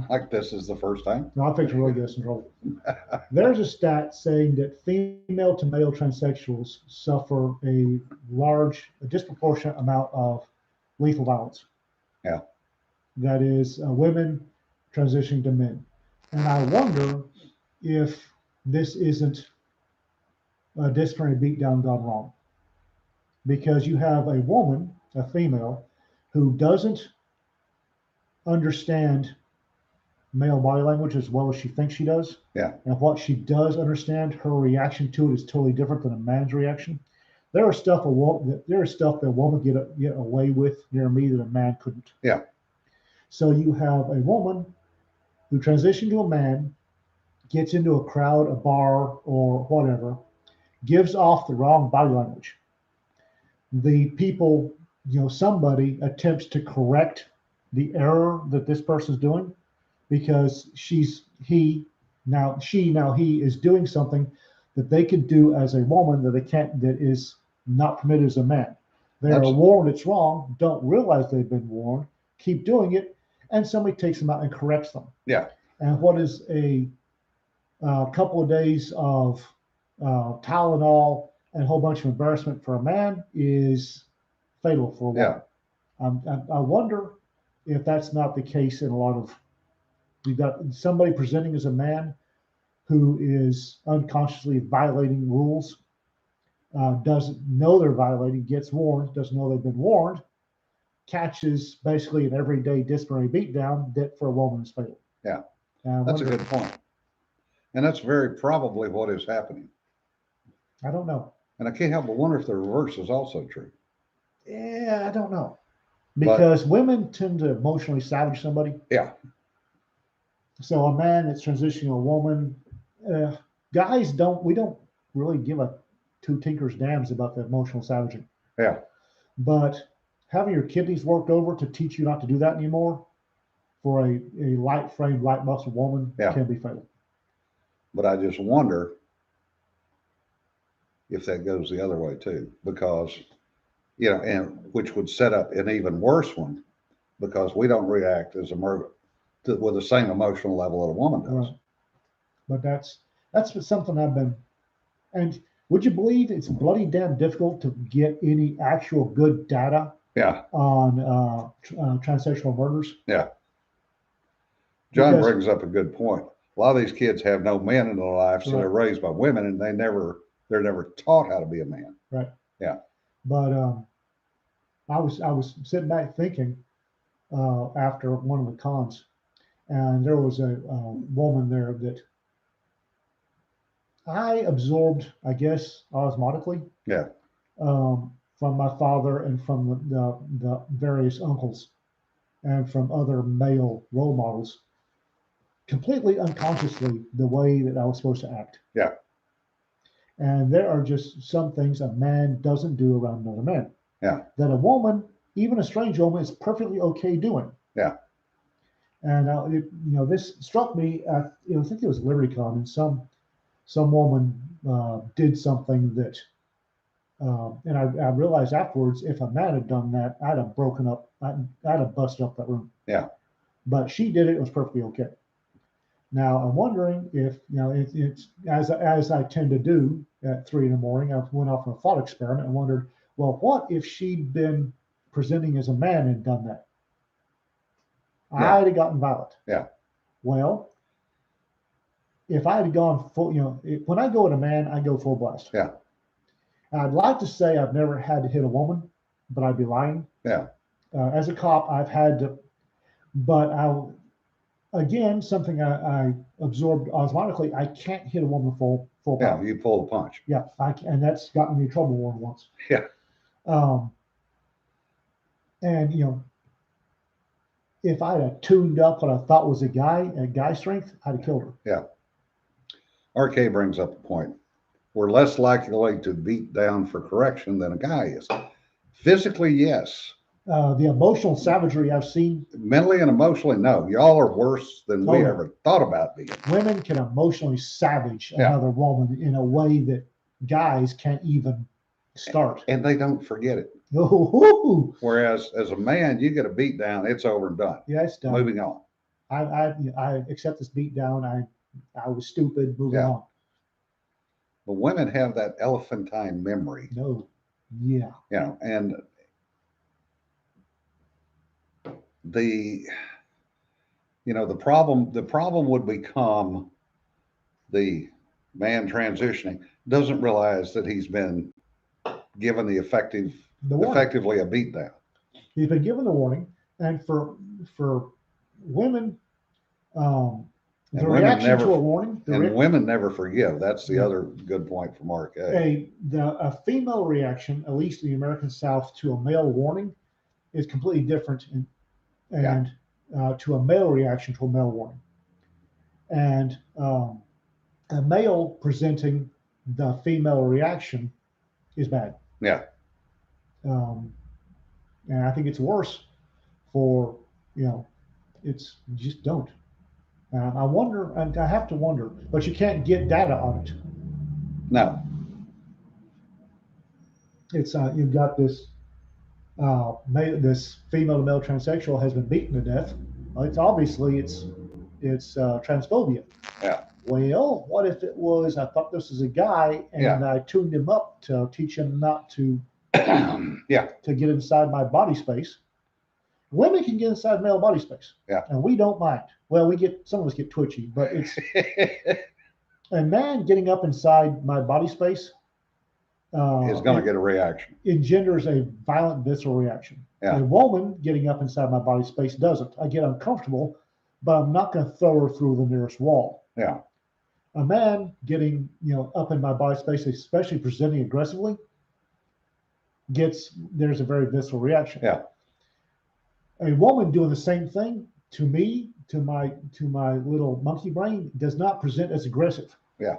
Like this is the first time. No, I'm fixing to really get us in trouble. There's a stat saying that female to male transsexuals suffer a disproportionate amount of lethal violence. Yeah. That is women transitioning to men. And I wonder if this isn't a disciplinary beatdown gone wrong. Because you have a woman, a female, who doesn't understand male body language as well as she thinks she does. Yeah. And what she does understand, her reaction to it is totally different than a man's reaction. There is stuff that a woman get away with near me that a man couldn't. Yeah. So you have a woman who transitioned to a man, gets into a crowd, a bar, or whatever, gives off the wrong body language. The people, somebody attempts to correct the error that this person's doing because he is doing something that they could do as a woman that they can't, that is not permitted as a man. They're That's- warned it's wrong, don't realize they've been warned, keep doing it, and somebody takes them out and corrects them. Yeah. And what is a couple of days of Tylenol and a whole bunch of embarrassment for a man is fatal for a woman. I wonder if that's not the case in a lot of. You've got somebody presenting as a man who is unconsciously violating rules, doesn't know they're violating, gets warned, doesn't know they've been warned, catches basically an everyday disciplinary beatdown that for a woman is fatal. Yeah. And I That's a wonder- good point. And that's very probably what is happening. I don't know. And I can't help but wonder if the reverse is also true. Yeah, I don't know. But- Because women tend to emotionally savage somebody. Yeah. So a man that's transitioning to a woman, guys we don't really give a two tinkers dams about the emotional savaging. Yeah. But having your kidneys worked over to teach you not to do that anymore for a light framed, light muscled woman Yeah. can be fatal. But I just wonder if that goes the other way too, because, and which would set up an even worse one because we don't react as with the same emotional level that a woman does. Right. But that's something I've been, and would you believe it's bloody damn difficult to get any actual good data Yeah. on transsexual murders? Yeah. John Because- brings up a good point. A lot of these kids have no men in their life, so Right. they're raised by women and they're never taught how to be a man. Right. Yeah. But I was sitting back thinking after one of the cons, and there was a woman there that I absorbed, I guess, osmotically. Yeah. From my father and from the various uncles and from other male role models, completely unconsciously the way that I was supposed to act. Yeah. And there are just some things a man doesn't do around another man. Yeah. That a woman, even a strange woman, is perfectly okay doing. Yeah. And this struck me. I think it was LibertyCon, and some woman did something that, and I realized afterwards, if a man had done that, I'd have broken up. I'd have busted up that room. Yeah. But she did it. It was perfectly okay. Now I'm wondering if it's as I tend to do at 3 a.m. I went off on a thought experiment and wondered, well, what if she'd been presenting as a man and done that? Yeah. I'd have gotten violent. Yeah. Well, if I had gone full, when I go at a man, I go full blast. Yeah. I'd like to say I've never had to hit a woman, but I'd be lying. Yeah. As a cop, I've had to, but again, something I absorbed osmotically, I can't hit a woman full Yeah. power. You pull the punch. Yeah, and that's gotten me in trouble more than once. Yeah. And if I'd have tuned up what I thought was a guy strength, I'd have killed her. RK brings up a point. We're less likely to beat down for correction than a guy is. Physically, yes. The emotional savagery I've seen, Mentally and emotionally, no. Y'all are worse than we Oh. ever thought about being. women can emotionally savage Yeah. another woman in a way that guys can't even start. And they don't forget it. Oh, Whereas as a man, you get a beat down, it's over and done. yeah, it's done. Moving on. I accept this beat down. I was stupid. Moving Yeah. on. But women have that elephantine memory, No. Yeah. and the problem would become the man transitioning doesn't realize that he's been given The warning. effectively a beat down. He's been given the warning, and for women, the And women reaction never- to a warning, And women never forgive. That's the Yeah. other good point from RK. a female reaction, at least in the American South, to a male warning is completely different, and to a male reaction to a male warning. And a male presenting the female reaction is bad. Yeah. And I think it's worse for, it's just don't. I wonder, and I have to wonder, but you can't get data on it. No. It's you've got this This female to male transsexual has been beaten to death. It's obviously it's transphobia. Yeah. Well, what if it was? I thought this was a guy, and Yeah. I tuned him up to teach him not to Yeah. to get inside my body space. Women can get inside male body space, Yeah. and we don't mind. Well, we get some of us get twitchy, but it's a man getting up inside my body space Is going to it get a reaction. engenders a violent visceral reaction. Yeah. A woman getting up inside my body space doesn't. I get uncomfortable, but I'm not going to throw her through the nearest wall. Yeah. A man getting up in my body space, especially presenting aggressively, there's a very visceral reaction. Yeah. A woman doing the same thing to me, to my little monkey brain, does not present as aggressive. Yeah.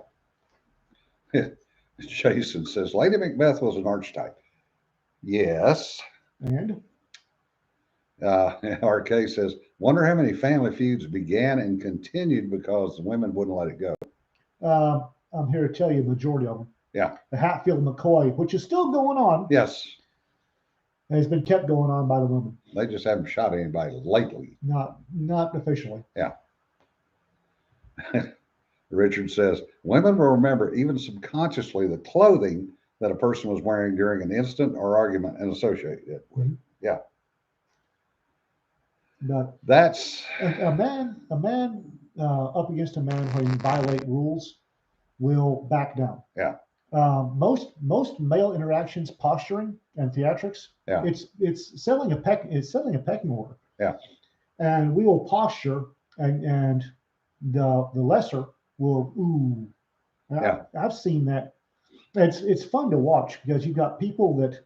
Jason says Lady Macbeth was an archetype. Yes. And RK says, wonder how many family feuds began and continued because the women wouldn't let it go. I'm here to tell you, the majority of them. Yeah. The Hatfield McCoy, which is still going on, Yes. has been kept going on by the women. They just haven't shot anybody lately. Not officially. Yeah. Richard says, women will remember even subconsciously the clothing that a person was wearing during an incident or argument and associate it with. Mhm. Yeah. But That's a man up against a man when you violate rules will back down. Yeah. Most male interactions, posturing and theatrics, Yeah. it's settling a pecking order. Yeah. And we will posture, and the lesser will ooh. Yeah. I've seen that. It's fun to watch because you've got people that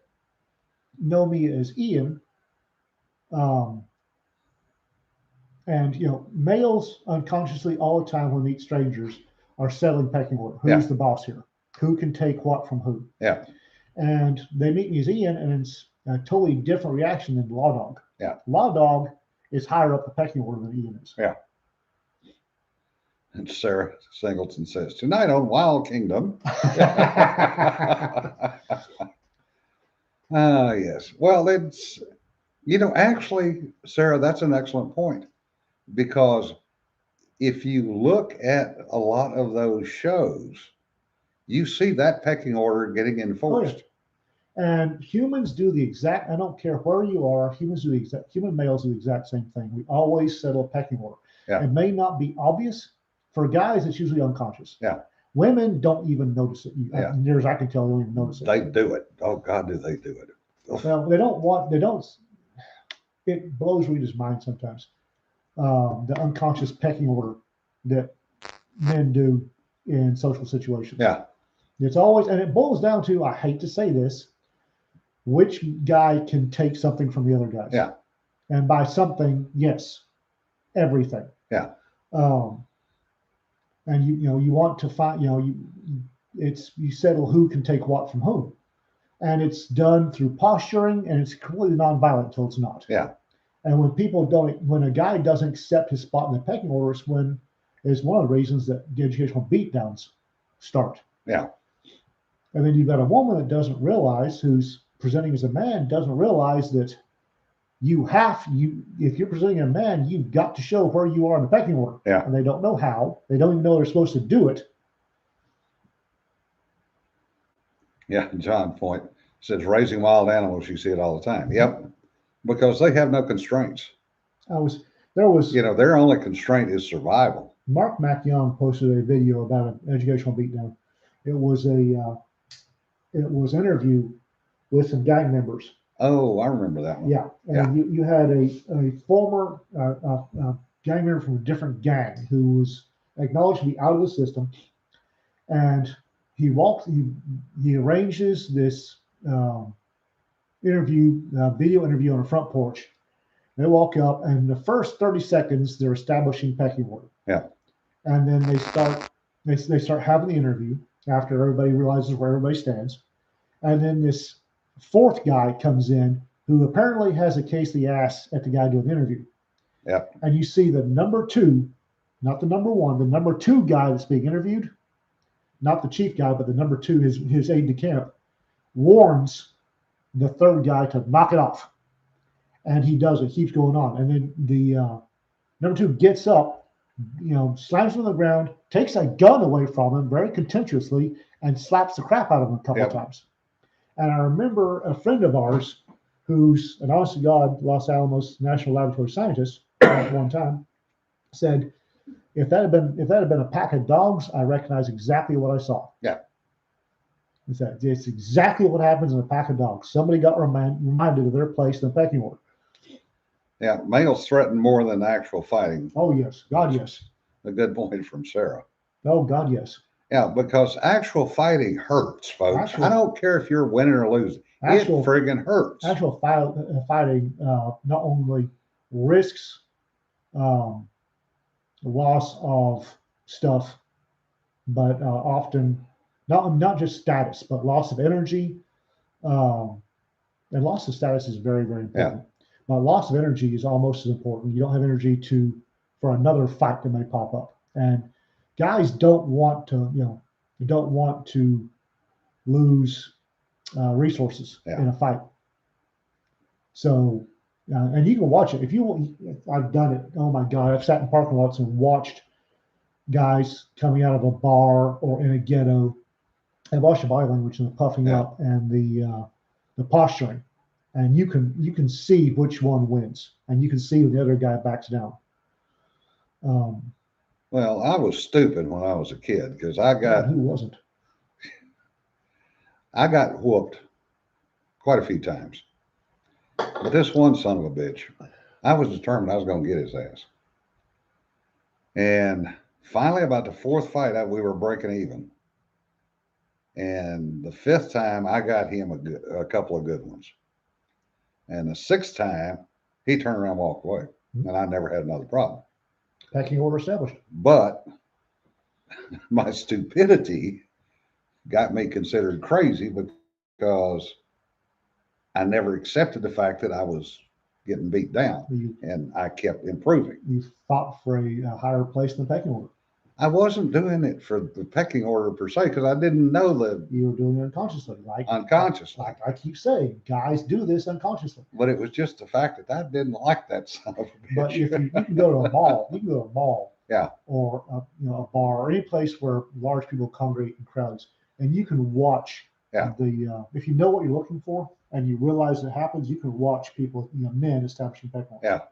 know me as Ian, and males unconsciously all the time when they meet strangers are settling pecking order. Who's Yeah. the boss here? Who can take what from who? Yeah. And they meet me as Ian, and it's a totally different reaction than Law Dog. Yeah. Law Dog is higher up the pecking order than Ian is. Yeah. And Sarah Singleton says, tonight on Wild Kingdom. Yes. Well, it's, actually, Sarah, that's an excellent point, because if you look at a lot of those shows, you see that pecking order getting enforced. And humans do the exact, I don't care where you are, human males do the exact same thing. We always settle a pecking order. Yeah. It may not be obvious. For guys, it's usually unconscious. Yeah. Women don't even notice it. Yeah. Near as I can tell, they don't even notice it. They do it. Oh God, do they do it? Well, it blows readers' mind sometimes. The unconscious pecking order that men do in social situations. Yeah. It's always, and it boils down to, I hate to say this, which guy can take something from the other guys. Yeah. And by something, yes, everything. Yeah. And you want to find, you settle who can take what from whom. And it's done through posturing, and it's completely nonviolent until it's not. Yeah. And when a guy doesn't accept his spot in the pecking order, is one of the reasons that the educational beatdowns start. Yeah. And then you've got a woman that doesn't realize, who's presenting as a man, doesn't realize that if you're presenting a man, you've got to show where you are in the pecking order. Yeah. And they don't know how. They don't even know they're supposed to do it. Yeah. John Point says, raising wild animals, you see it all the time. Yep. Because they have no constraints. There was their only constraint is survival. Mark MacYoung posted a video about an educational beatdown. It was an interview with some gang members. Oh, I remember that one. Yeah, and you had a former gang member from a different gang who was acknowledged to be out of the system, and he arranges this video interview on a front porch. They walk up, and the first 30 seconds they're establishing pecking order. Yeah. And then they start having the interview after everybody realizes where everybody stands. And then this fourth guy comes in who apparently has a case of the ass at the guy doing the interview. Yeah. And you see the number two, not the number one, the number two guy that's being interviewed, not the chief guy, but the number two, his aide de camp, warns the third guy to knock it off. And he does it, keeps going on. And then the number two gets up, slams him on the ground, takes a gun away from him very contemptuously, and slaps the crap out of him a couple of times. And I remember a friend of ours who's an honest to God Los Alamos National Laboratory scientist at one time said, if that had been a pack of dogs, I recognize exactly what I saw. Yeah. He said, it's exactly what happens in a pack of dogs. Somebody got reminded of their place in the pecking order. Yeah, males threaten more than actual fighting. Oh, yes. God, yes. A good point from Sarah. Oh, God, yes. Yeah, because actual fighting hurts, folks. I don't care if you're winning or losing. It friggin' hurts. Actual fighting not only risks loss of stuff, but often not just status, but loss of energy. And loss of status is very, very important. Yeah. But loss of energy is almost as important. You don't have energy for another fight that may pop up. And guys don't want to, lose resources in a fight. So, and you can watch it if you want. I've done it. Oh my God, I've sat in parking lots and watched guys coming out of a bar or in a ghetto. And watched the body language and the puffing up and the posturing, and you can see which one wins, and you can see when the other guy backs down. Well, I was stupid when I was a kid because who wasn't? I got whooped quite a few times. But this one son of a bitch, I was determined I was going to get his ass. And finally, about the fourth fight, we were breaking even. And the fifth time, I got him a couple of good ones. And the sixth time, he turned around and walked away. And I never had another problem. Pecking order established. But my stupidity got me considered crazy because I never accepted the fact that I was getting beat down, and I kept improving. You fought for a higher place in the pecking order. I wasn't doing it for the pecking order per se because I didn't know you were doing it unconsciously. Unconsciously. Like I keep saying, guys do this unconsciously. But it was just the fact that I didn't like that son of a bitch. But if you can go to a mall, yeah, or a bar or any place where large people congregate in crowds, and you can watch if you know what you're looking for and you realize it happens, you can watch people, men establishing pecking order.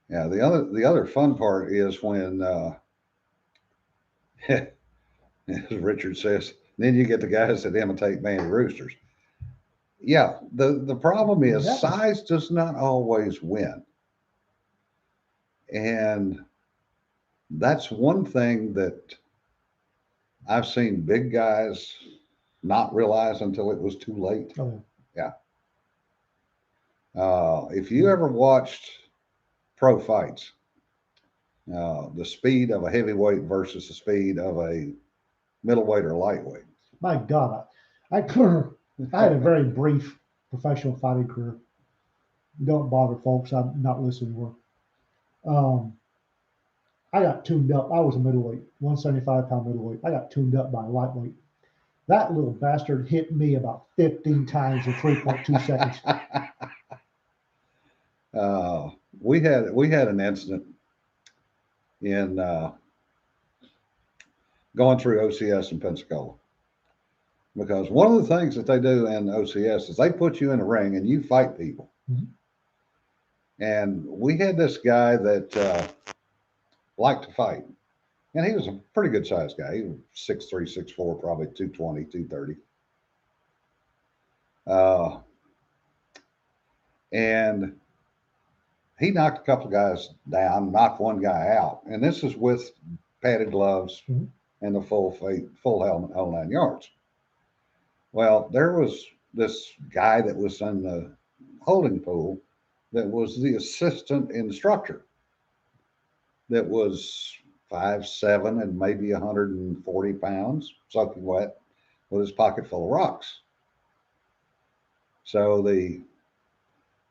Yeah. The other fun part is when as Richard says, then you get the guys that imitate Manny Roosters. Yeah, the problem is size does not always win. And that's one thing that I've seen big guys not realize until it was too late. Oh, yeah. If you ever watched pro fights, the speed of a heavyweight versus the speed of a middleweight or lightweight. My God, I had a very brief professional fighting career. Don't bother, folks. I'm not listening more. I got tuned up. I was a middleweight, 175-pound middleweight. I got tuned up by a lightweight. That little bastard hit me about 15 times in 3.2 seconds. We had an incident in going through OCS in Pensacola, because one of the things that they do in OCS is they put you in a ring and you fight people. Mm-hmm. And we had this guy that liked to fight, and he was a pretty good sized guy. He was 6'3", 6'4", probably 220, 230. And he knocked a couple of guys down, knocked one guy out, and this is with padded gloves and the full helmet, whole 9 yards. Well, there was this guy that was in the holding pool that was the assistant instructor that was 5'7" and maybe 140 pounds, soaking wet, with his pocket full of rocks. So the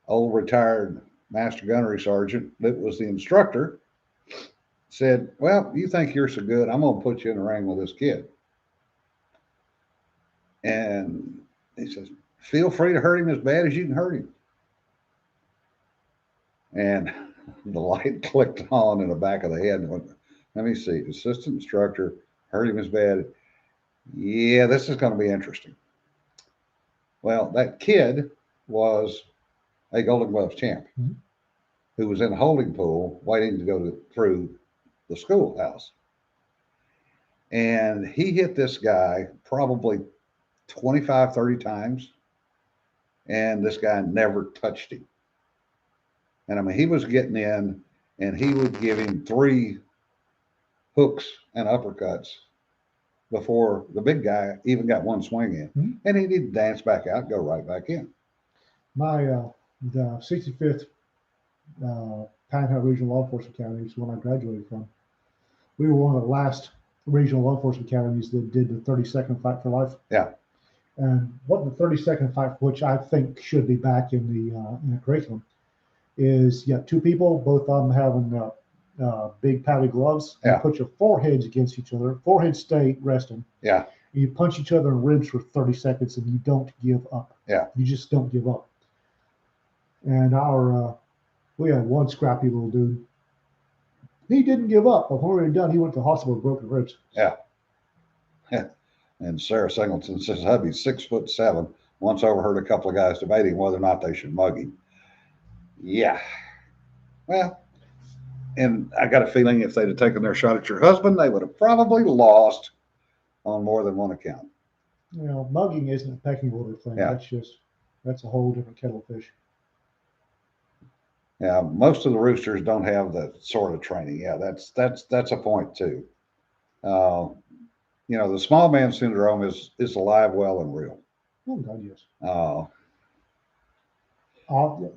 old retired master gunnery sergeant that was the instructor said, well, you think you're so good, I'm going to put you in the ring with this kid. And he says, feel free to hurt him as bad as you can hurt him. And the light clicked on in the back of the head and went, let me see, assistant instructor hurt him as bad. Yeah, this is going to be interesting. Well, that kid was a Golden Gloves champ who was in a holding pool waiting to go through the schoolhouse. And he hit this guy probably 25, 30 times. And this guy never touched him. And I mean, he was getting in and he would give him 3 hooks and uppercuts before the big guy even got one swing in. Mm-hmm. And he'd dance back out, go right back in. My the 65th Panhandle Regional Law Enforcement Academy is when I graduated from. We were one of the last regional law enforcement academies that did the 30-second fight for life. Yeah. And what the 30-second fight, which I think should be back in the curriculum, is you got 2 people, both of them having big padded gloves. Yeah. You put your foreheads against each other. Foreheads stay resting. Yeah. You punch each other in ribs for 30 seconds and you don't give up. Yeah. You just don't give up. And we had one scrappy little dude. He didn't give up. But when we were done, he went to the hospital with broken ribs. Yeah. And Sarah Singleton says, hubby's 6'7", once overheard a couple of guys debating whether or not they should mug him. Yeah. Well, and I got a feeling if they'd have taken their shot at your husband, they would have probably lost on more than one account. You know, mugging isn't a pecking order thing. Yeah. That's a whole different kettle of fish. Yeah, most of the roosters don't have that sort of training. Yeah, that's a point too. You know, the small man syndrome is alive, well, and real. Oh God, yes.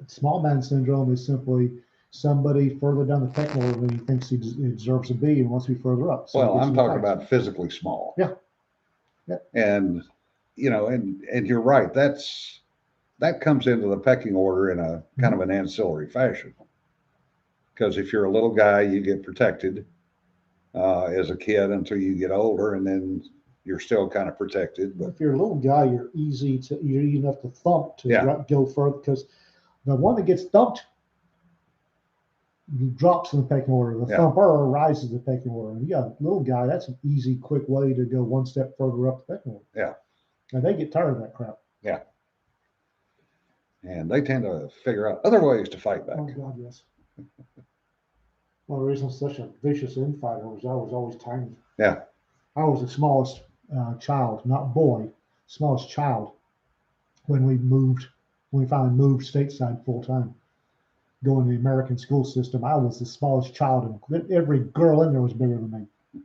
Small man syndrome is simply somebody further down the pecking order than he thinks he deserves to be and wants to be further up. So well, I'm talking about physically small. Yeah. Yeah. And you know, and you're right. That comes into the pecking order in a kind of an ancillary fashion. Because if you're a little guy, you get protected as a kid until you get older, and then you're still kind of protected. But if you're a little guy, you're easy enough to thump to go further, because the one that gets thumped drops in the pecking order. The thumper rises the pecking order. And you got a little guy, that's an easy, quick way to go one step further up the pecking order. Yeah. And they get tired of that crap. Yeah. And they tend to figure out other ways to fight back. Oh, God, yes. One of the reasons I'm such a vicious infighter was I was always tiny. Yeah. I was the smallest child, not boy, smallest child when we finally moved stateside full time. Going to the American school system, I was the smallest child, and every girl in there was bigger than me.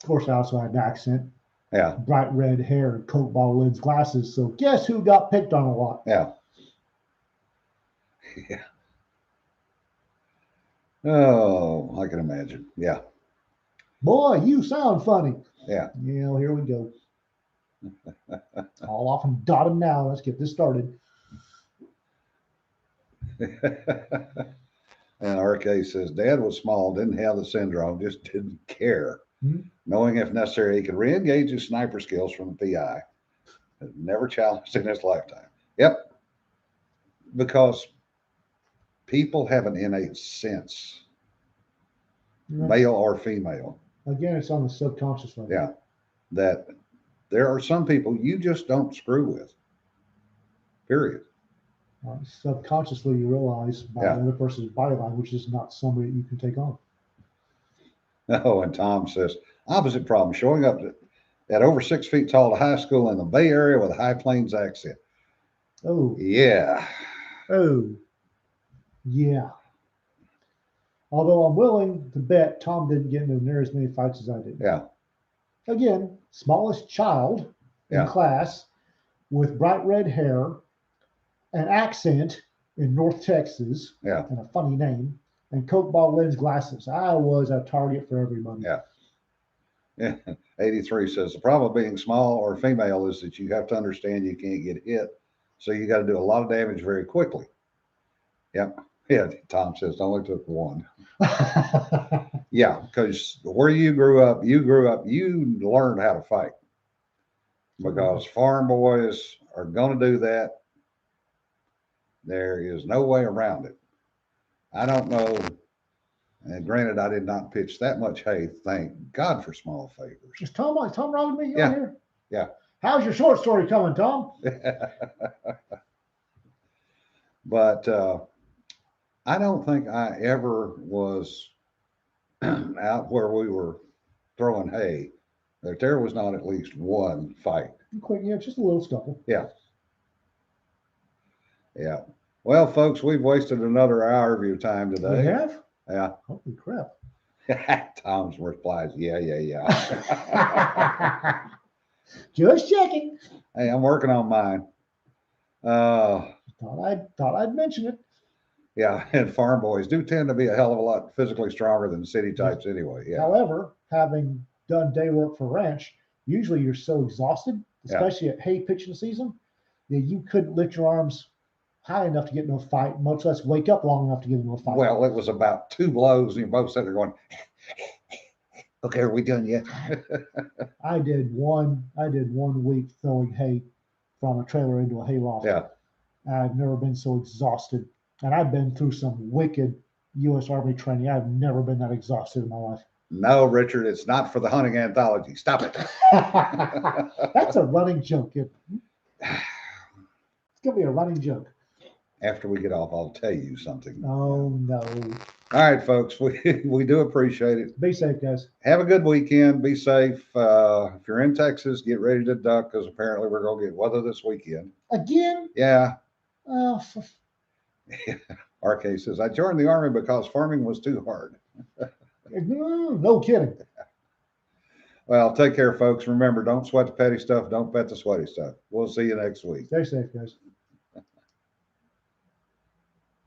Of course, I also had an accent. Yeah. Bright red hair and Coke bottle lids, glasses. So guess who got picked on a lot? Yeah. Yeah. Oh, I can imagine. Yeah. Boy, you sound funny. Yeah. Yeah, well, here we go. All off and dot them now. Let's get this started. And RK says, Dad was small, didn't have the syndrome, just didn't care. Mm-hmm. Knowing if necessary, he could re-engage his sniper skills from the PI. Never challenged in his lifetime. Yep. Because people have an innate sense, male or female. Again, it's on the subconscious level. Yeah. That there are some people you just don't screw with. Period. Subconsciously, you realize by the other person's body language is not somebody that you can take on. Oh, and Tom says, opposite problem, showing up at over 6 feet tall to high school in the Bay Area with a High Plains accent. Oh. Yeah. Oh. Yeah. Although I'm willing to bet Tom didn't get into near as many fights as I did. Yeah. Again, smallest child in class with bright red hair, an accent in North Texas, and a funny name, and Coke bottle lens glasses. I was a target for everybody. Yeah. 83 says the problem of being small or female is that you have to understand you can't get hit. So you got to do a lot of damage very quickly. Yep. Yeah. Tom says it only took one. Yeah. Because where you grew up, you learned how to fight. because farm boys are going to do that. There is no way around it. I don't know. And granted, I did not pitch that much hay. Thank God for small favors. Is Tom Robbie me Yeah. on here? Yeah. How's your short story coming, Tom? But I don't think I ever was out where we were throwing hay that there was not at least one fight. Quick, yeah, just a little scuffle. Yeah. Well, folks, we've wasted another hour of your time We today. have? Yeah. Holy crap. Tom's replies, yeah. Just checking. Hey, I'm working on mine. Thought I'd mention it. Yeah, and farm boys do tend to be a hell of a lot physically stronger than city types anyway. Yeah. However, having done day work for ranch, usually you're so exhausted, especially at hay pitching season, that you couldn't lift your arms high enough to get into a fight, much less wake up long enough to get into a fight. Well, it was about 2 blows, and you both sat there going, okay, are we done yet? I did one week throwing hay from a trailer into a hay loft. Yeah. I've never been so exhausted. And I've been through some wicked U.S. Army training. I've never been that exhausted in my life. No, Richard, it's not for the hunting anthology. Stop it. That's a running joke. It's going to be a running joke. After we get off, I'll tell you something. Oh, no. All right, folks, we do appreciate it. Be safe, guys. Have a good weekend. Be safe. If you're in Texas, get ready to duck because apparently we're going to get weather this weekend. Again? Yeah. Oh, RK says, I joined the Army because farming was too hard. no kidding. Well, take care, folks. Remember, don't sweat the petty stuff. Don't bet the sweaty stuff. We'll see you next week. Stay safe, guys.